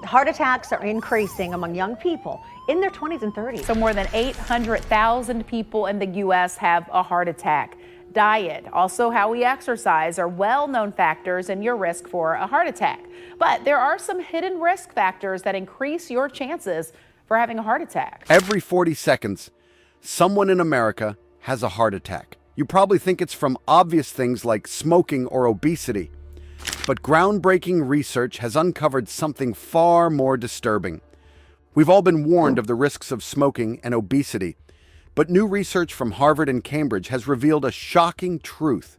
Heart attacks are increasing among young people in their 20s and 30s. So more than 800,000 people in the U.S. have a heart attack. Diet, also how we exercise, are well-known factors in your risk for a heart attack. But there are some hidden risk factors that increase your chances for having a heart attack. Every 40 seconds, someone in America has a heart attack. You probably think it's from obvious things like smoking or obesity. But groundbreaking research has uncovered something far more disturbing. We've all been warned of the risks of smoking and obesity, but new research from Harvard and Cambridge has revealed a shocking truth.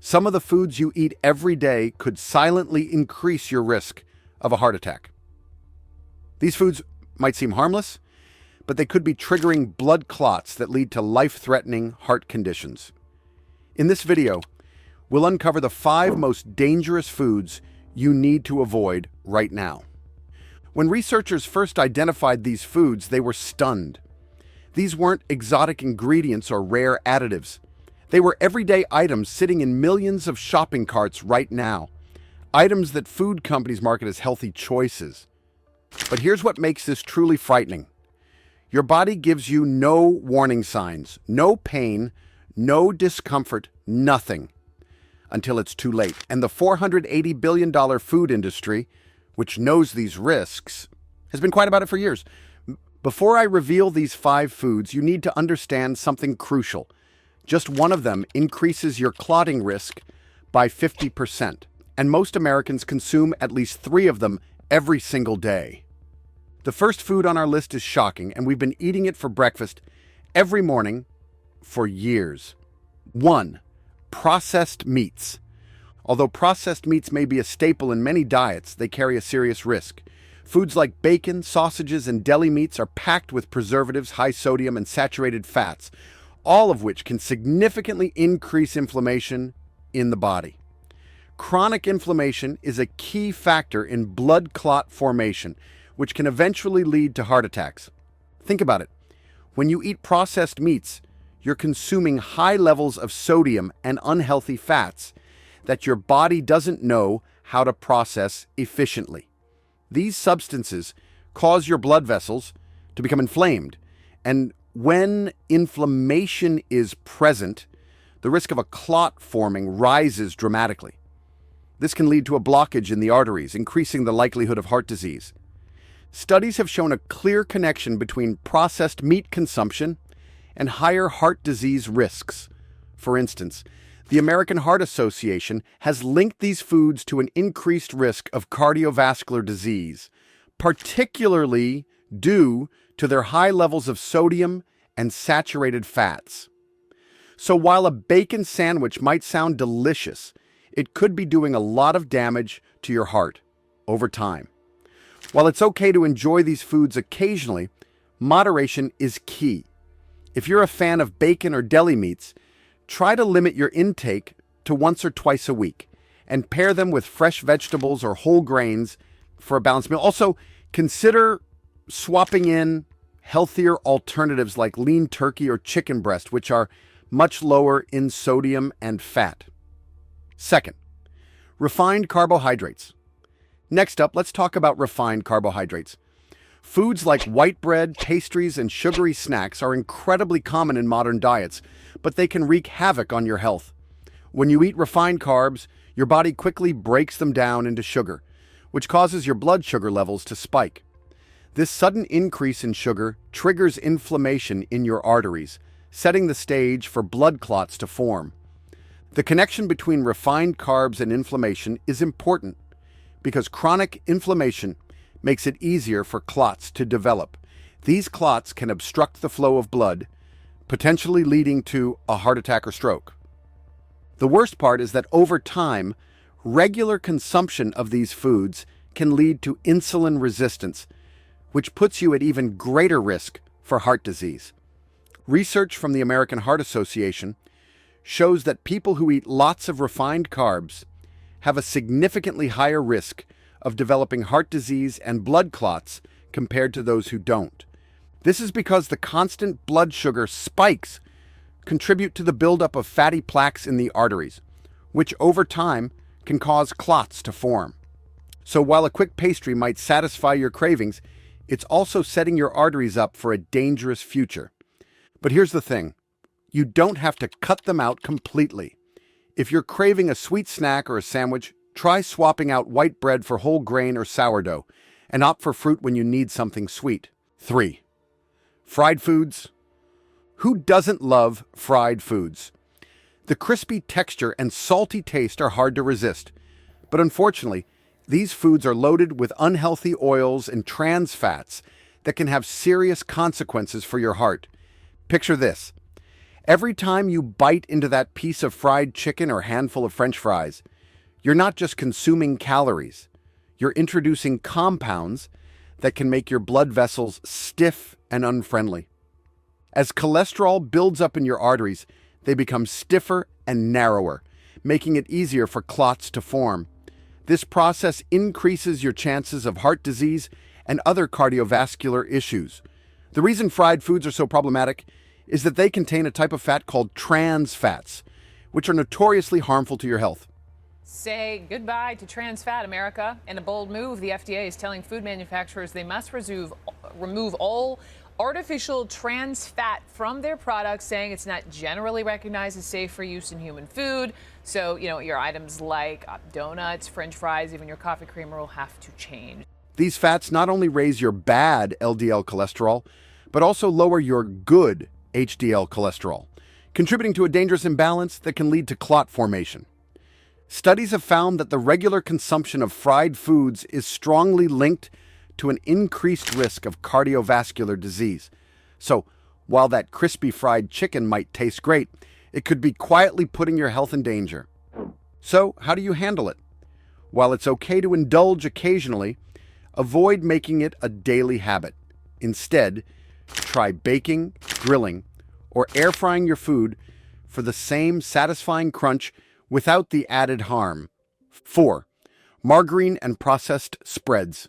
Some of the foods you eat every day could silently increase your risk of a heart attack. These foods might seem harmless, but they could be triggering blood clots that lead to life-threatening heart conditions. In this video, we'll uncover the 5 most dangerous foods you need to avoid right now. When researchers first identified these foods, they were stunned. These weren't exotic ingredients or rare additives. They were everyday items sitting in millions of shopping carts right now. Items that food companies market as healthy choices. But here's what makes this truly frightening. Your body gives you no warning signs, no pain, no discomfort, nothing, until it's too late. And the $480 billion food industry, which knows these risks, has been quiet about it for years. Before I reveal these 5 foods, you need to understand something crucial. Just one of them increases your clotting risk by 50%, and most Americans consume at least 3 of them every single day. The first food on our list is shocking, and we've been eating it for breakfast every morning for years. 1. Processed meats. Although processed meats may be a staple in many diets, they carry a serious risk. Foods like bacon, sausages, and deli meats are packed with preservatives, high sodium, and saturated fats, all of which can significantly increase inflammation in the body. Chronic inflammation is a key factor in blood clot formation, which can eventually lead to heart attacks. Think about it. When you eat processed meats, you're consuming high levels of sodium and unhealthy fats that your body doesn't know how to process efficiently. These substances cause your blood vessels to become inflamed, and when inflammation is present, the risk of a clot forming rises dramatically. This can lead to a blockage in the arteries, increasing the likelihood of heart disease. Studies have shown a clear connection between processed meat consumption and higher heart disease risks. For instance, the American Heart Association has linked these foods to an increased risk of cardiovascular disease, particularly due to their high levels of sodium and saturated fats. So while a bacon sandwich might sound delicious, it could be doing a lot of damage to your heart over time. While it's okay to enjoy these foods occasionally, moderation is key. If you're a fan of bacon or deli meats, try to limit your intake to once or twice a week and pair them with fresh vegetables or whole grains for a balanced meal. Also, consider swapping in healthier alternatives like lean turkey or chicken breast, which are much lower in sodium and fat. Second, refined carbohydrates. Next up, let's talk about refined carbohydrates. Foods like white bread, pastries, and sugary snacks are incredibly common in modern diets, but they can wreak havoc on your health. When you eat refined carbs, your body quickly breaks them down into sugar, which causes your blood sugar levels to spike. This sudden increase in sugar triggers inflammation in your arteries, setting the stage for blood clots to form. The connection between refined carbs and inflammation is important because chronic inflammation makes it easier for clots to develop. These clots can obstruct the flow of blood, potentially leading to a heart attack or stroke. The worst part is that over time, regular consumption of these foods can lead to insulin resistance, which puts you at even greater risk for heart disease. Research from the American Heart Association shows that people who eat lots of refined carbs have a significantly higher risk of developing heart disease and blood clots compared to those who don't. This is because the constant blood sugar spikes contribute to the buildup of fatty plaques in the arteries, which over time can cause clots to form. So while a quick pastry might satisfy your cravings, it's also setting your arteries up for a dangerous future. But here's the thing. You don't have to cut them out completely. If you're craving a sweet snack or a sandwich, try swapping out white bread for whole grain or sourdough, and opt for fruit when you need something sweet. 3. Fried foods. Who doesn't love fried foods? The crispy texture and salty taste are hard to resist. But unfortunately, these foods are loaded with unhealthy oils and trans fats that can have serious consequences for your heart. Picture this. Every time you bite into that piece of fried chicken or handful of French fries, you're not just consuming calories. You're introducing compounds that can make your blood vessels stiff and unfriendly. As cholesterol builds up in your arteries, they become stiffer and narrower, making it easier for clots to form. This process increases your chances of heart disease and other cardiovascular issues. The reason fried foods are so problematic is that they contain a type of fat called trans fats, which are notoriously harmful to your health. Say goodbye to trans fat, America. In a bold move, the FDA is telling food manufacturers they must remove all artificial trans fat from their products, saying it's not generally recognized as safe for use in human food. So, your items like donuts, French fries, even your coffee creamer will have to change. These fats not only raise your bad LDL cholesterol, but also lower your good HDL cholesterol, contributing to a dangerous imbalance that can lead to clot formation. Studies have found that the regular consumption of fried foods is strongly linked to an increased risk of cardiovascular disease. So, while that crispy fried chicken might taste great, it could be quietly putting your health in danger. So, how do you handle it? While it's okay to indulge occasionally, avoid making it a daily habit. Instead, try baking, grilling, or air frying your food for the same satisfying crunch without the added harm. 4. Margarine and processed spreads.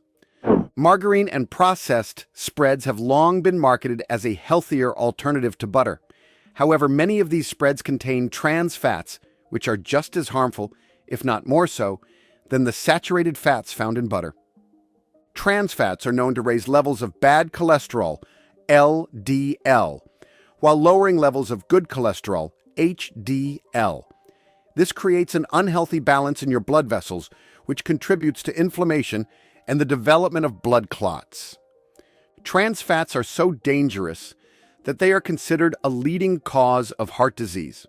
Margarine and processed spreads have long been marketed as a healthier alternative to butter. However, many of these spreads contain trans fats, which are just as harmful, if not more so, than the saturated fats found in butter. Trans fats are known to raise levels of bad cholesterol, LDL, while lowering levels of good cholesterol, HDL. This creates an unhealthy balance in your blood vessels, which contributes to inflammation and the development of blood clots. Trans fats are so dangerous that they are considered a leading cause of heart disease.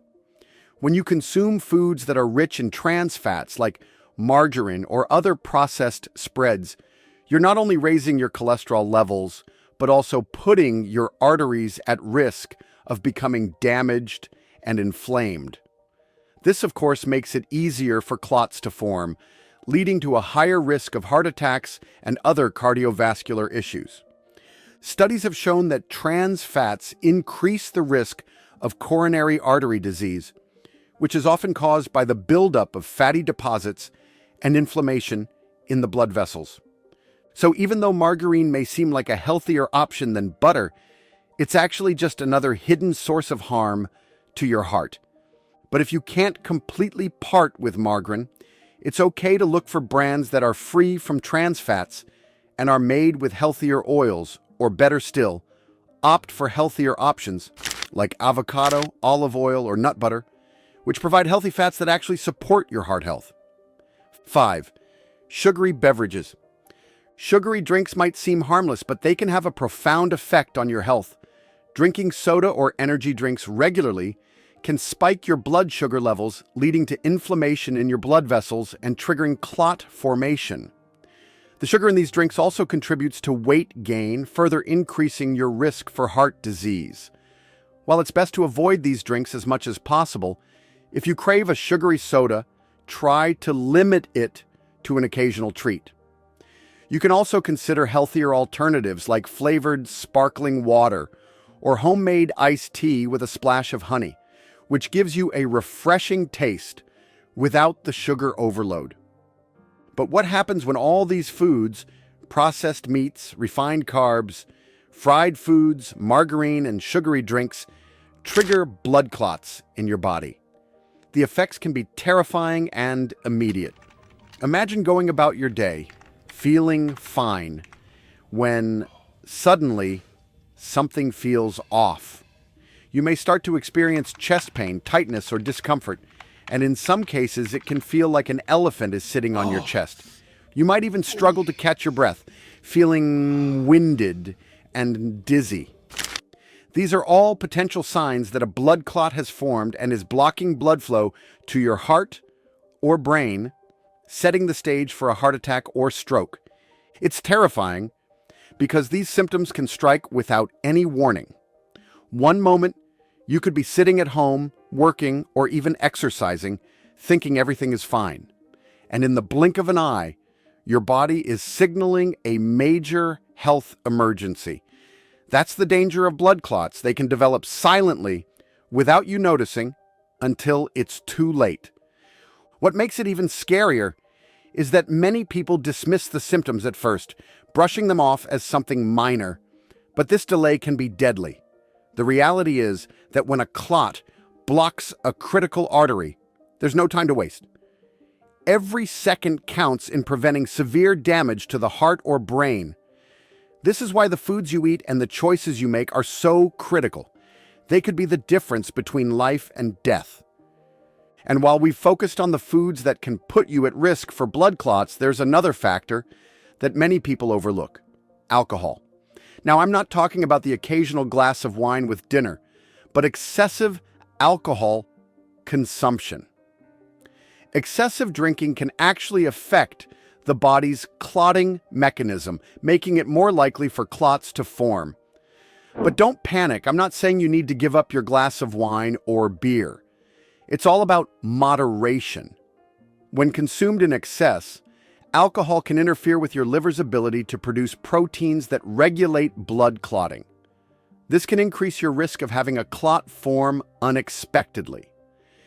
When you consume foods that are rich in trans fats like margarine or other processed spreads, you're not only raising your cholesterol levels, but also putting your arteries at risk of becoming damaged and inflamed. This, of course, makes it easier for clots to form, leading to a higher risk of heart attacks and other cardiovascular issues. Studies have shown that trans fats increase the risk of coronary artery disease, which is often caused by the buildup of fatty deposits and inflammation in the blood vessels. So even though margarine may seem like a healthier option than butter, it's actually just another hidden source of harm to your heart. But if you can't completely part with margarine, it's okay to look for brands that are free from trans fats and are made with healthier oils, or better still, opt for healthier options like avocado, olive oil, or nut butter, which provide healthy fats that actually support your heart health. 5. Sugary beverages. Sugary drinks might seem harmless, but they can have a profound effect on your health. Drinking soda or energy drinks regularly can spike your blood sugar levels, leading to inflammation in your blood vessels and triggering clot formation. The sugar in these drinks also contributes to weight gain, further increasing your risk for heart disease. While it's best to avoid these drinks as much as possible, if you crave a sugary soda, try to limit it to an occasional treat. You can also consider healthier alternatives like flavored sparkling water or homemade iced tea with a splash of honey, which gives you a refreshing taste without the sugar overload. But what happens when all these foods, processed meats, refined carbs, fried foods, margarine, and sugary drinks, trigger blood clots in your body? The effects can be terrifying and immediate. Imagine going about your day, feeling fine, when suddenly something feels off. You may start to experience chest pain, tightness, or discomfort, and in some cases it can feel like an elephant is sitting on your chest. You might even struggle to catch your breath, feeling winded and dizzy. These are all potential signs that a blood clot has formed and is blocking blood flow to your heart or brain, setting the stage for a heart attack or stroke. It's terrifying because these symptoms can strike without any warning. One moment, you could be sitting at home, working, or even exercising, thinking everything is fine. And in the blink of an eye, your body is signaling a major health emergency. That's the danger of blood clots. They can develop silently without you noticing until it's too late. What makes it even scarier is that many people dismiss the symptoms at first, brushing them off as something minor. But this delay can be deadly. The reality is that when a clot blocks a critical artery, there's no time to waste. Every second counts in preventing severe damage to the heart or brain. This is why the foods you eat and the choices you make are so critical. They could be the difference between life and death. And while we've focused on the foods that can put you at risk for blood clots, there's another factor that many people overlook: alcohol. Now, I'm not talking about the occasional glass of wine with dinner, but excessive alcohol consumption. Excessive drinking can actually affect the body's clotting mechanism, making it more likely for clots to form. But don't panic. I'm not saying you need to give up your glass of wine or beer. It's all about moderation. When consumed in excess, alcohol can interfere with your liver's ability to produce proteins that regulate blood clotting. This can increase your risk of having a clot form unexpectedly.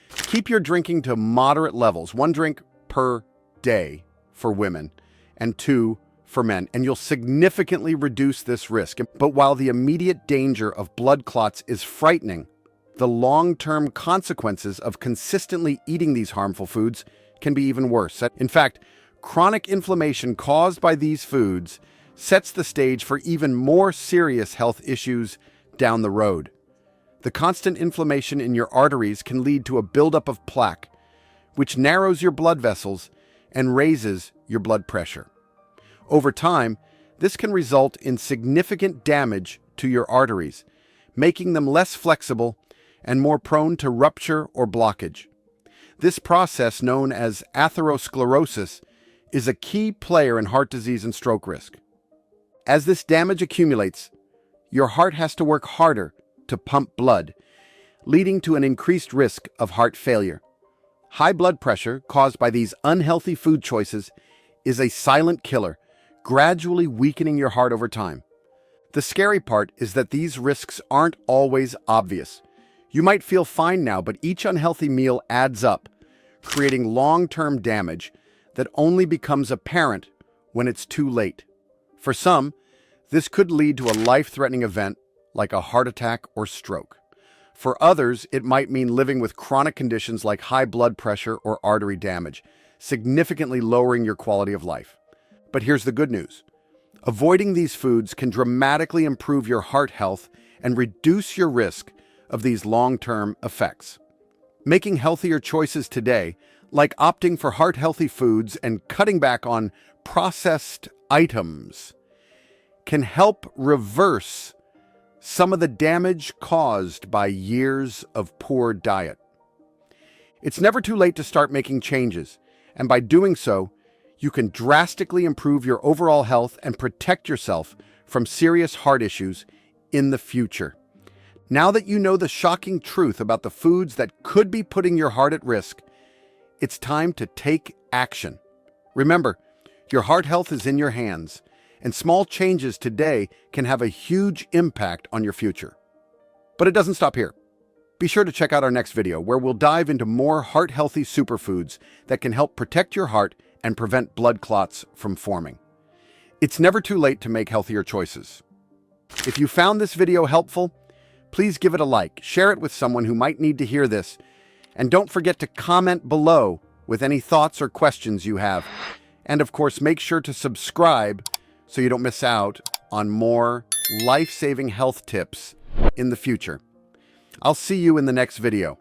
Keep your drinking to moderate levels, 1 drink per day for women and 2 for men, and you'll significantly reduce this risk. But while the immediate danger of blood clots is frightening, the long-term consequences of consistently eating these harmful foods can be even worse. In fact, chronic inflammation caused by these foods sets the stage for even more serious health issues down the road. The constant inflammation in your arteries can lead to a buildup of plaque, which narrows your blood vessels and raises your blood pressure. Over time, this can result in significant damage to your arteries, making them less flexible and more prone to rupture or blockage. This process, known as atherosclerosis, is a key player in heart disease and stroke risk. As this damage accumulates, your heart has to work harder to pump blood, leading to an increased risk of heart failure. High blood pressure caused by these unhealthy food choices is a silent killer, gradually weakening your heart over time. The scary part is that these risks aren't always obvious. You might feel fine now, but each unhealthy meal adds up, creating long-term damage that only becomes apparent when it's too late. For some, this could lead to a life-threatening event like a heart attack or stroke. For others, it might mean living with chronic conditions like high blood pressure or artery damage, significantly lowering your quality of life. But here's the good news. Avoiding these foods can dramatically improve your heart health and reduce your risk of these long-term effects. Making healthier choices today, like opting for heart-healthy foods and cutting back on processed items, can help reverse some of the damage caused by years of poor diet. It's never too late to start making changes, and by doing so, you can drastically improve your overall health and protect yourself from serious heart issues in the future. Now that you know the shocking truth about the foods that could be putting your heart at risk, it's time to take action. Remember, your heart health is in your hands, and small changes today can have a huge impact on your future. But it doesn't stop here. Be sure to check out our next video, where we'll dive into more heart-healthy superfoods that can help protect your heart and prevent blood clots from forming. It's never too late to make healthier choices. If you found this video helpful, please give it a like, share it with someone who might need to hear this, and don't forget to comment below with any thoughts or questions you have. And of course, make sure to subscribe so you don't miss out on more life-saving health tips in the future. I'll see you in the next video.